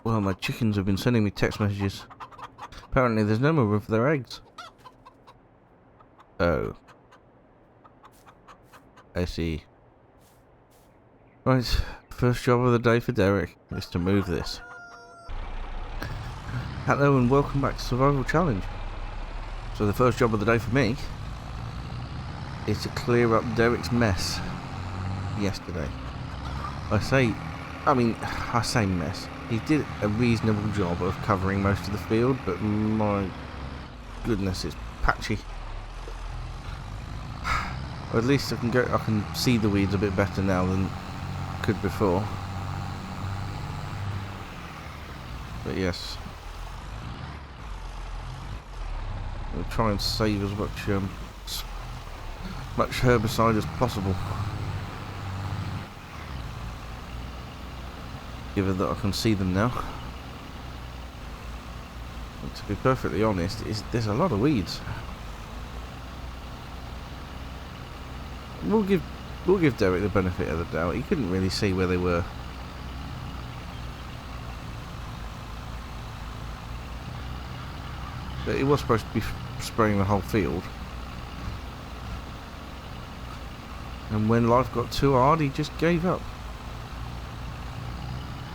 Well, my chickens have been sending me text messages. Apparently there's no more room for their eggs. Oh. I see. Right, first job of the day for Derek is to move this. Hello and welcome back to Survival Challenge. So the first job of the day for me is to clear up Derek's mess yesterday. I say mess. He did a reasonable job of covering most of the field, but my goodness, it's patchy. Or at least I can see the weeds a bit better now than I could before. But yes, we'll try and save as much herbicide as possible. Given that I can see them now. But to be perfectly honest, there's a lot of weeds. We'll give Derek the benefit of the doubt. He couldn't really see where they were. But he was supposed to be spraying the whole field. And when life got too hard, he just gave up.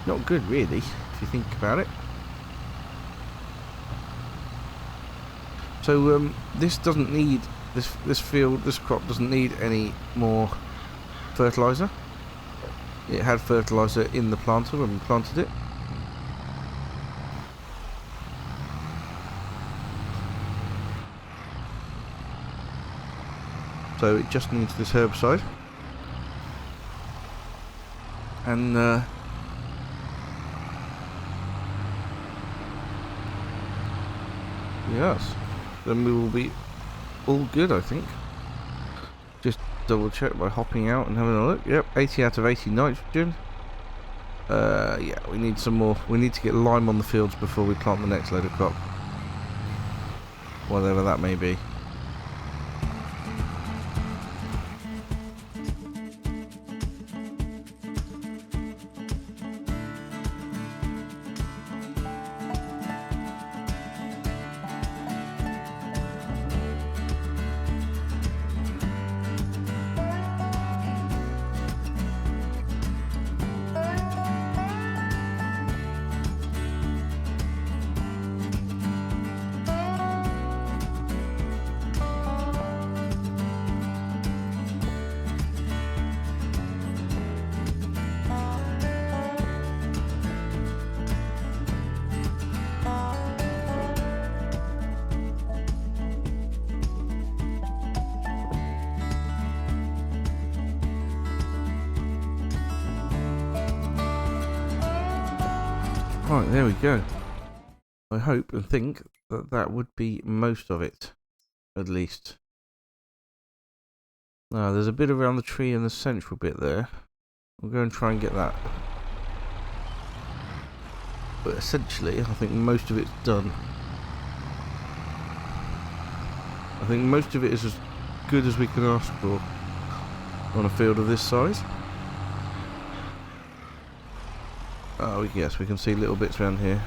Not good, really, if you think about it. So this doesn't need this crop doesn't need any more fertilizer. It had fertilizer in the planter when we planted it. So it just needs this herbicide. And yes, then we will be all good, I think. Just double check by hopping out and having a look. Yep, 80 out of 80 nitrogen. Yeah, we need some more. We need to get lime on the fields before we plant the next load of crop. Whatever that may be. Right, there we go. I hope and think that that would be most of it, at least. Now, there's a bit around the tree in the central bit there. We'll go and try and get that. But essentially, I think most of it's done. I think most of it is as good as we can ask for on a field of this size. Oh yes, we can see little bits around here.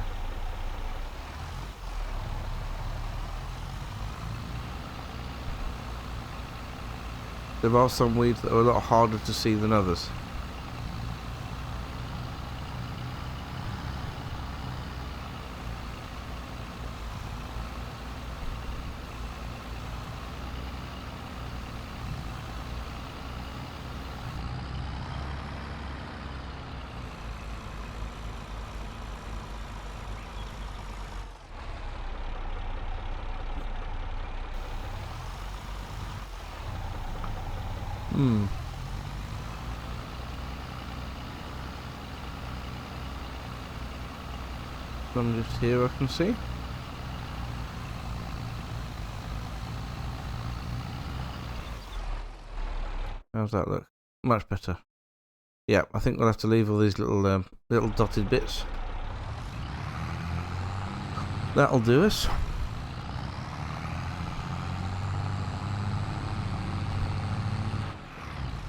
There are some weeds that are a lot harder to see than others. One just here I can see. How's that look? Much better. Yeah, I think we'll have to leave all these little little dotted bits. That'll do us.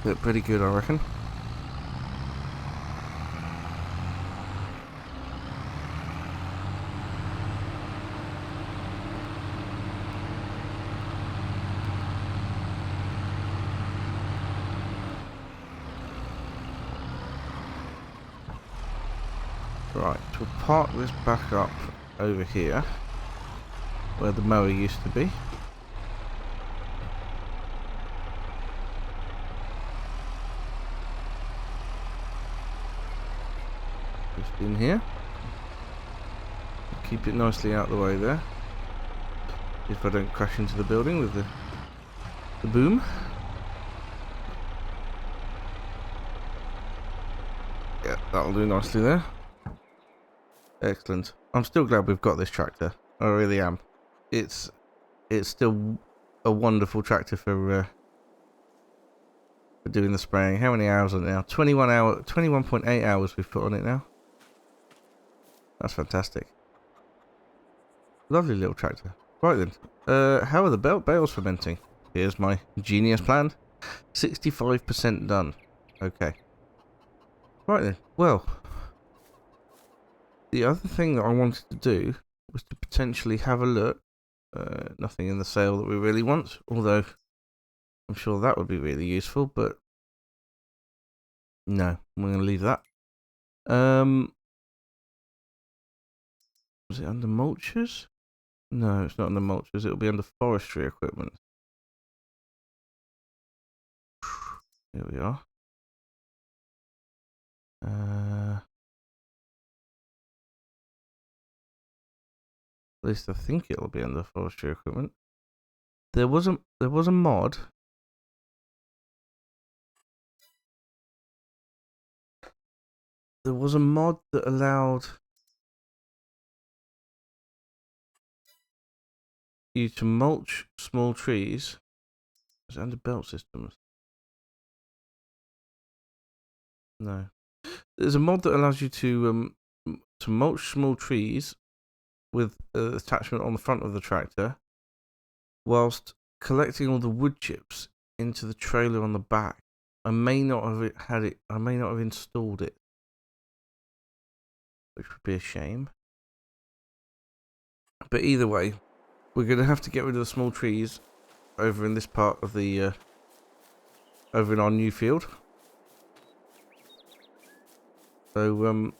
Look pretty good, I reckon. Right, we'll park this back up over here, where the mower used to be. Just in here. Keep it nicely out of the way there. If I don't crash into the building with the boom. Yeah, that'll do nicely there. Excellent. I'm still glad we've got this tractor. I really am. It's still a wonderful tractor for doing the spraying. How many hours on it now? 21.8 hours we've put on it now. That's fantastic. Lovely little tractor. Right then. How are the bales fermenting? Here's my genius plan. 65% done. Okay. Right then. Well, the other thing that I wanted to do was to potentially have a look. Nothing in the sale that we really want, although I'm sure that would be really useful, but no, I'm going to leave that. Was it under mulchers? No, it's not under mulchers. It'll be under forestry equipment. Here we are. At least I think it'll be under forestry equipment. There was a mod. There was a mod that allowed you to mulch small trees. Is it under belt systems? No. There's a mod that allows you to mulch small trees with attachment on the front of the tractor, whilst collecting all the wood chips into the trailer on the back. I may not have had it. I may not have installed it, which would be a shame. But either way, we're going to have to get rid of the small trees over in this part of the over in our new field. So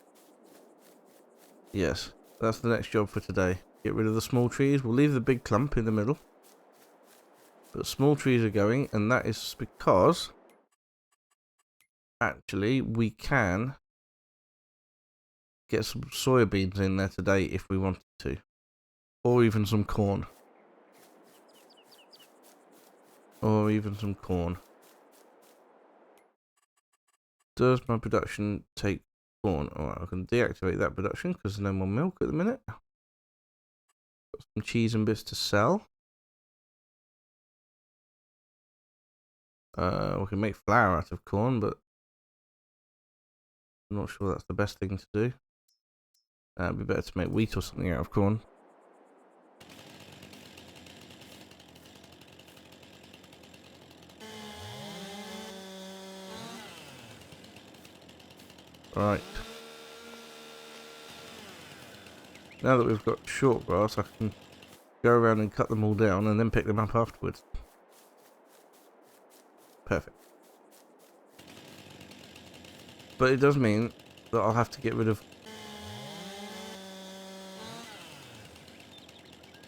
yes, that's the next job for today. Get rid of the small trees. We'll leave the big clump in the middle, but small trees are going, and that is because actually we can get some soybeans in there today if we wanted to, or even some corn. Does my production take corn? Alright, I can deactivate that production because there's no more milk at the minute. Got some cheese and bits to sell. We can make flour out of corn, but I'm not sure that's the best thing to do. It'd be better to make wheat or something out of corn. Right. Now that we've got short grass, I can go around and cut them all down and then pick them up afterwards. Perfect. But it does mean that I'll have to get rid of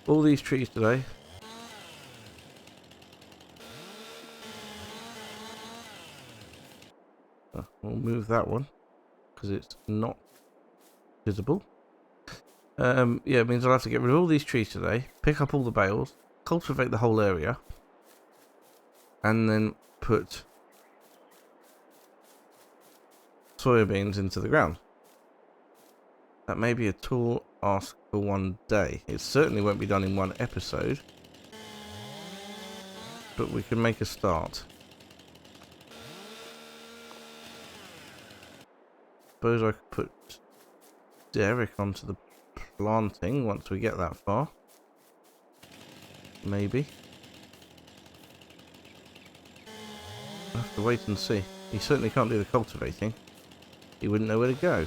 all these trees today. We'll move that one because it's not visible. Yeah, it means I'll have to get rid of all these trees today, pick up all the bales, cultivate the whole area, and then put soybeans into the ground. That may be a tall ask for one day. It certainly won't be done in one episode, but we can make a start. Suppose I could put Derek onto the planting once we get that far. Maybe. I'll have to wait and see. He certainly can't do the cultivating. He wouldn't know where to go.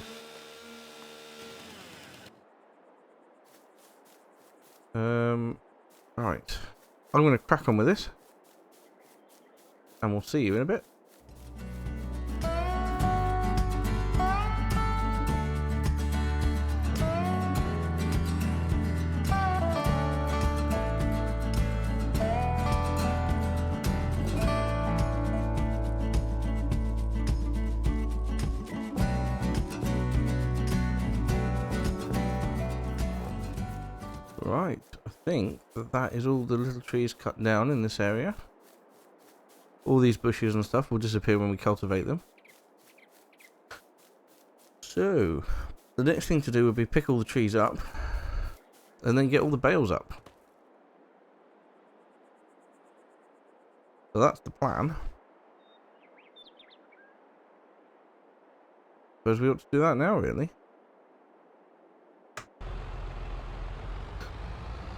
Right. I'm going to crack on with this. And we'll see you in a bit. Right, I think that is all the little trees cut down in this area. All these bushes and stuff will disappear when we cultivate them. So, the next thing to do would be pick all the trees up and then get all the bales up. So that's the plan. Suppose we ought to do that now, really.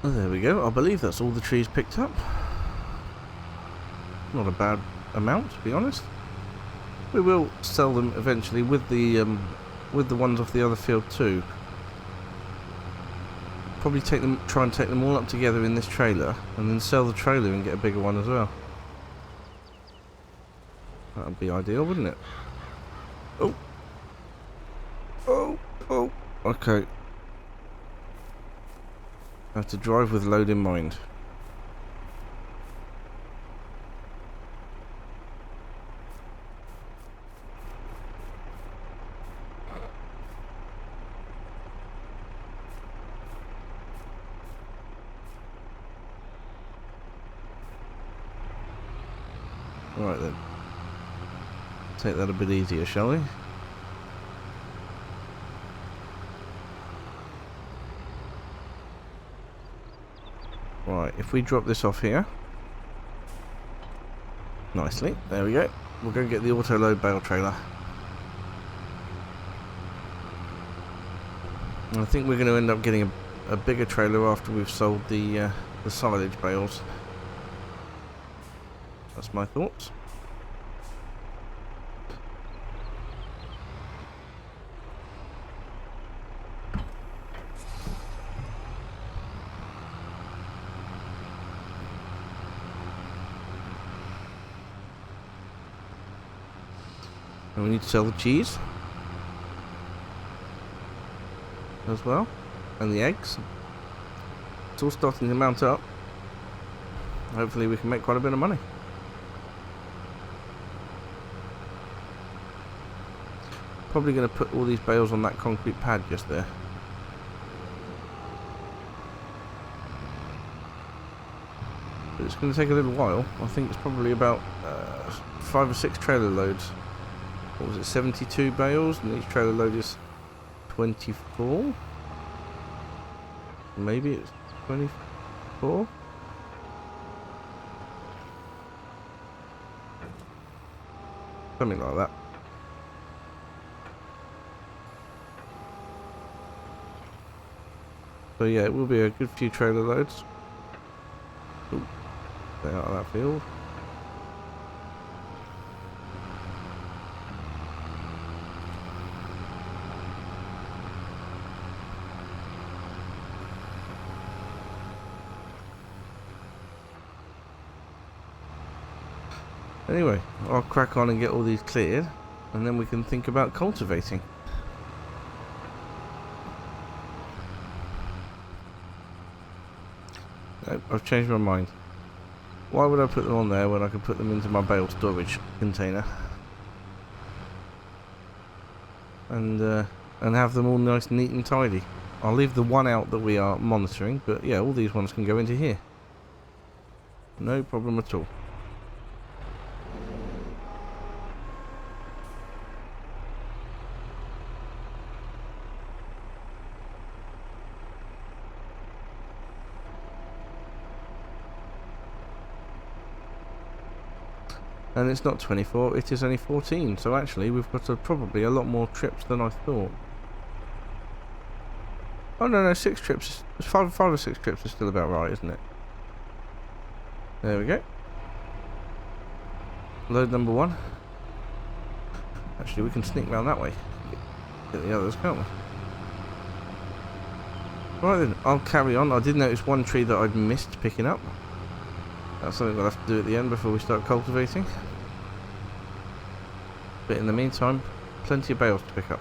Oh, there we go. I believe that's all the trees picked up. Not a bad amount, to be honest. We will sell them eventually with the ones off the other field too. Probably try and take them all up together in this trailer, and then sell the trailer and get a bigger one as well. That would be ideal, wouldn't it? Oh, oh, oh. Okay. I have to drive with load in mind. Right then. Take that a bit easier, shall we? Right, if we drop this off here nicely, there we go. We'll go get the auto load bale trailer. And I think we're going to end up getting a bigger trailer after we've sold the silage bales. That's my thoughts. And we need to sell the cheese as well, and the eggs. It's all starting to mount up. Hopefully we can make quite a bit of money. Probably going to put all these bales on that concrete pad just there. But it's going to take a little while. I think it's probably about 5 or 6 trailer loads. What was it, 72 bales, and each trailer load is 24? Maybe it's 24? Something like that. So yeah, it will be a good few trailer loads. Ooh, stay out of that field. Anyway, I'll crack on and get all these cleared, and then we can think about cultivating. No, I've changed my mind. Why would I put them on there when I could put them into my bale storage container? And have them all nice, neat and tidy. I'll leave the one out that we are monitoring, but yeah, all these ones can go into here. No problem at all. And it's not 24, it is only 14, so actually we've got probably a lot more trips than I thought. Oh no, 6 trips, 5 or 6 trips is still about right, isn't it? There we go. Load number 1. Actually we can sneak round that way. Get the others, can't we? Right then, I'll carry on. I did notice one tree that I'd missed picking up. That's something we'll have to do at the end before we start cultivating. But in the meantime, plenty of bales to pick up.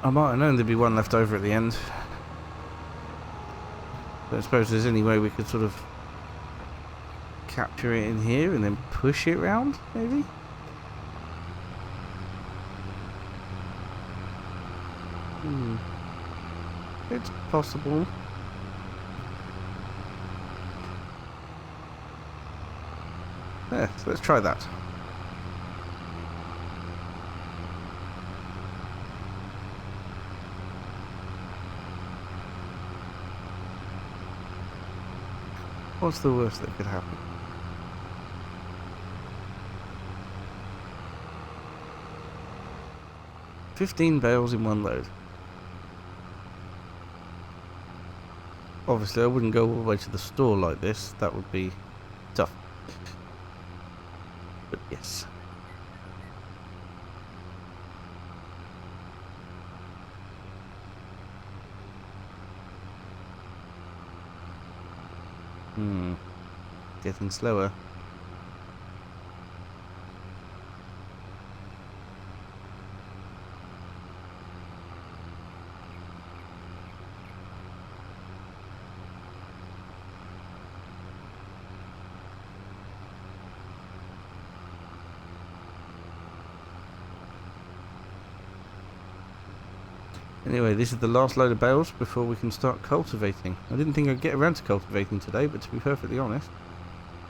I might have known there'd be one left over at the end. Don't suppose there's any way we could sort of capture it in here and then push it round, maybe? It's possible. Yeah, so let's try that. What's the worst that could happen? $15 bales in one load. Obviously, I wouldn't go all the way to the store like this. That would be tough. But yes. Getting slower. Anyway, this is the last load of bales before we can start cultivating. I didn't think I'd get around to cultivating today, but to be perfectly honest,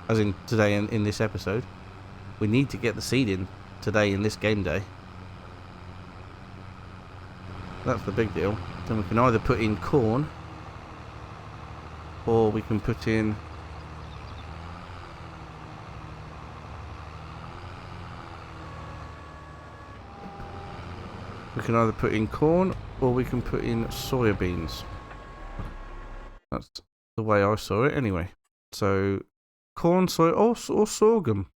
as in today in this episode, we need to get the seed in today in this game day. That's the big deal. Then we can either put in corn, or we can put in corn, or we can put in soya beans. That's the way I saw it anyway. So, corn, soy, or sorghum.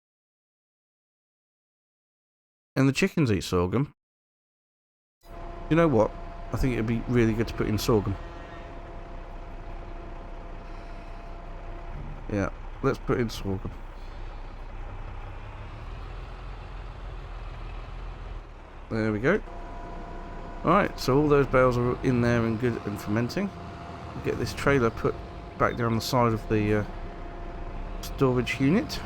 And the chickens eat sorghum. You know what? I think it'd be really good to put in sorghum. Yeah, let's put in sorghum. There we go. Alright, so all those bales are in there and good and fermenting. We'll get this trailer put back down the side of the storage unit.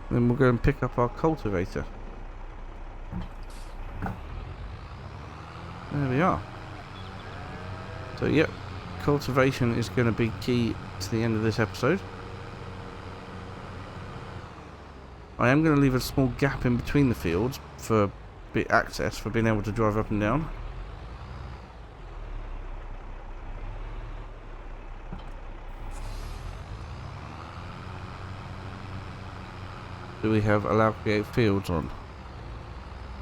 Then we'll go and pick up our cultivator. There we are. So yep, cultivation is going to be key to the end of this episode. I am going to leave a small gap in between the fields for bit access, for being able to drive up and down. Do we have allow create fields on?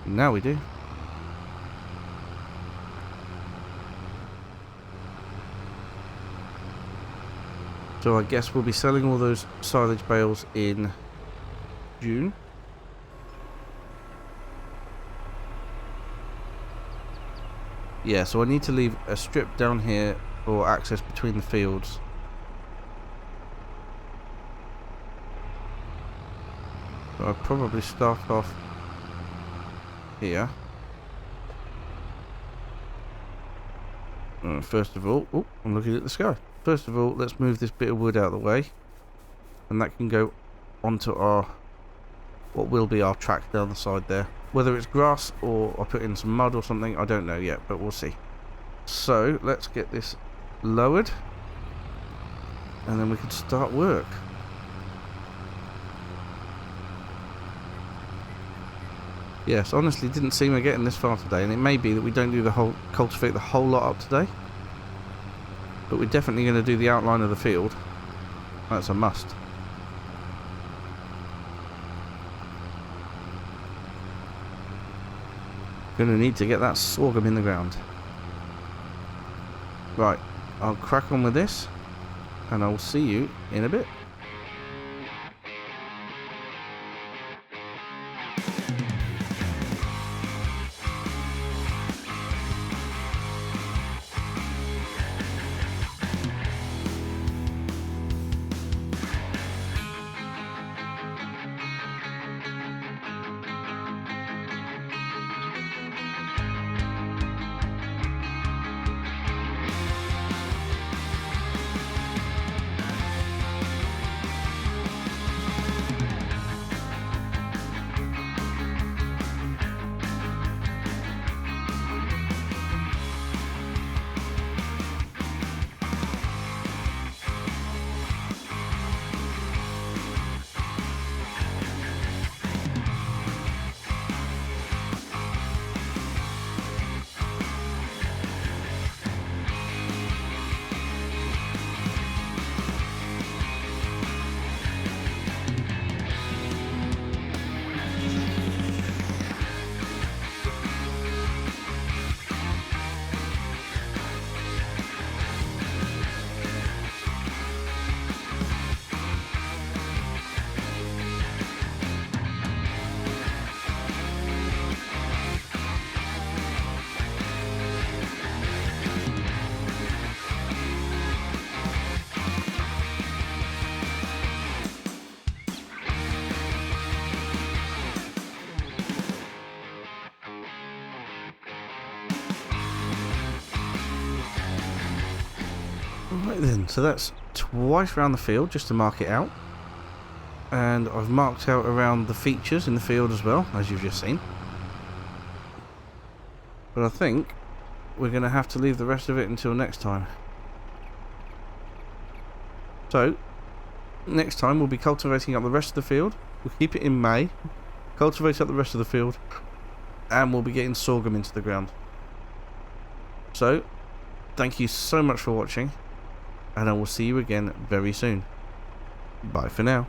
Now we do. So I guess we'll be selling all those silage bales in June. Yeah, so I need to leave a strip down here for access between the fields. So I'll probably start off here. First of all, oh, I'm looking at the sky. First of all, let's move this bit of wood out of the way, and that can go onto our, what will be our track down the side there. Whether it's grass or I put in some mud or something, I don't know yet, but we'll see. So let's get this lowered, and then we can start work. Yes, honestly, didn't see me getting this far today, and it may be that we don't do the whole cultivate the whole lot up today, but we're definitely going to do the outline of the field. That's a must. Going to need to get that sorghum in the ground. Right, I'll crack on with this, and I'll see you in a bit. Right then, so that's twice around the field just to mark it out. And I've marked out around the features in the field as well, as you've just seen. But I think we're going to have to leave the rest of it until next time. So, next time we'll be cultivating up the rest of the field. We'll keep it in May, cultivate up the rest of the field, and we'll be getting sorghum into the ground. So, thank you so much for watching, and I will see you again very soon. Bye for now.